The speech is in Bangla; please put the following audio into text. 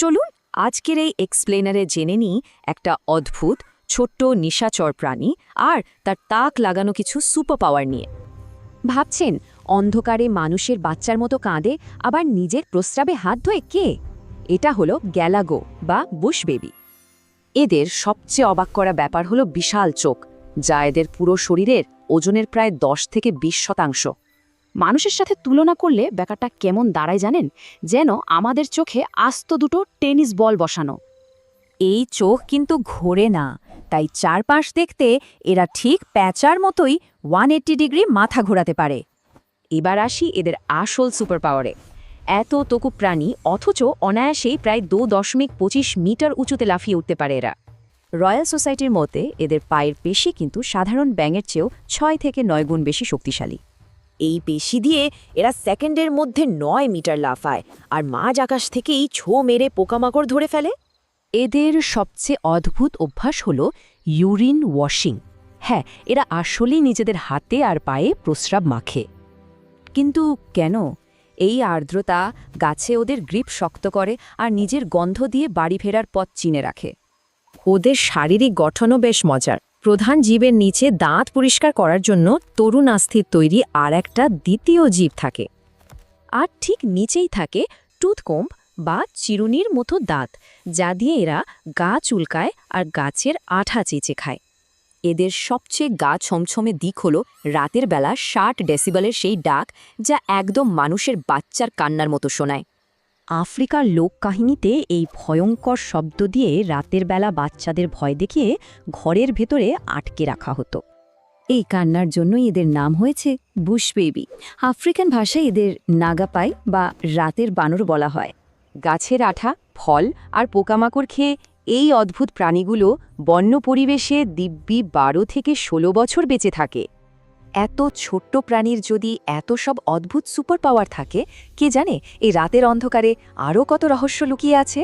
চলুন আজকের এই এক্সপ্লেনারে জেনে নিই একটা অদ্ভুত ছোট্ট নিশাচর প্রাণী আর তার তাক লাগানো কিছু সুপার পাওয়ার নিয়ে। ভাবছেন অন্ধকারে মানুষের বাচ্চার মতো কাঁদে আবার নিজের প্রস্রাবে হাত ধোয় কে? এটা হলো গ্যালাগো বা বুশ বেবি। এদের সবচেয়ে অবাক করা ব্যাপার হলো বিশাল চোখ, যা এদের পুরো শরীরের ওজনের প্রায় 10 থেকে 20%। মানুষের সাথে তুলনা করলে ব্যাপারটা কেমন দাঁড়ায় জানেন? যেন আমাদের চোখে আস্ত দুটো টেনিস বল বসানো। এই চোখ কিন্তু ঘোরে না, তাই চারপাশ দেখতে এরা ঠিক প্যাঁচার মতোই 180 ডিগ্রি মাথা ঘোরাতে পারে। এবার আসি এদের আসল সুপার পাওয়ারে। এত তকু প্রাণী অথচ অনায়াসেই প্রায় 2.25 মিটার উঁচুতে লাফিয়ে উঠতে পারে এরা। রয়্যাল সোসাইটির মতে এদের পায়ের পেশি কিন্তু সাধারণ ব্যাঙের চেয়েও 6 থেকে 9 গুণ বেশি শক্তিশালী। এই পেশি দিয়ে এরা সেকেন্ডের মধ্যে 9 মিটার লাফায় আর মাঝ আকাশ থেকেই ছো মেরে পোকামাকড় ধরে ফেলে। এদের সবচেয়ে অদ্ভুত অভ্যাস হল ইউরিন ওয়াশিং। হ্যাঁ, এরা আসলেই নিজেদের হাতে আর পায়ে প্রস্রাব মাখে। কিন্তু কেন? এই আর্দ্রতা গাছে ওদের গ্রিপ শক্ত করে আর নিজের গন্ধ দিয়ে বাড়ি ফেরার পথ চিনে রাখে। ওদের শারীরিক গঠনও বেশ মজার। প্রধান জীবের নিচে দাঁত পরিষ্কার করার জন্য তরুণ আস্থির তৈরি আর একটা দ্বিতীয় জীব থাকে। আর ঠিক নিচেই থাকে টুথকোম্ব বা চিরুনির মতো দাঁত, যা দিয়ে এরা গা চুলকায় আর গাছের আঠা চেঁচে খায়। এদের সবচেয়ে গা ছমছমে দিক হল রাতের বেলা 60 ডেসিবেলের সেই ডাক, যা একদম মানুষের বাচ্চার কান্নার মতো শোনায়। আফ্রিকার লোককাহিনীতে এই ভয়ঙ্কর শব্দ দিয়ে রাতের বেলা বাচ্চাদের ভয় দেখিয়ে ঘরের ভেতরে আটকে রাখা হতো। এই কান্নার জন্যই এদের নাম হয়েছে বুশ বেবি। আফ্রিকান ভাষায় এদের নাগাপাই বা রাতের বানর বলা হয়। গাছের আঠা, ফল আর পোকামাকড় খেয়ে এই অদ্ভুত প্রাণীগুলো বন্য পরিবেশে দিব্যি 12 থেকে 16 বছর বেঁচে থাকে। এত ছোট্ট প্রাণীর যদি এত সব অদ্ভুত সুপার পাওয়ার থাকে, কে জানে এই রাতের অন্ধকারে আরও কত রহস্য লুকিয়ে আছে।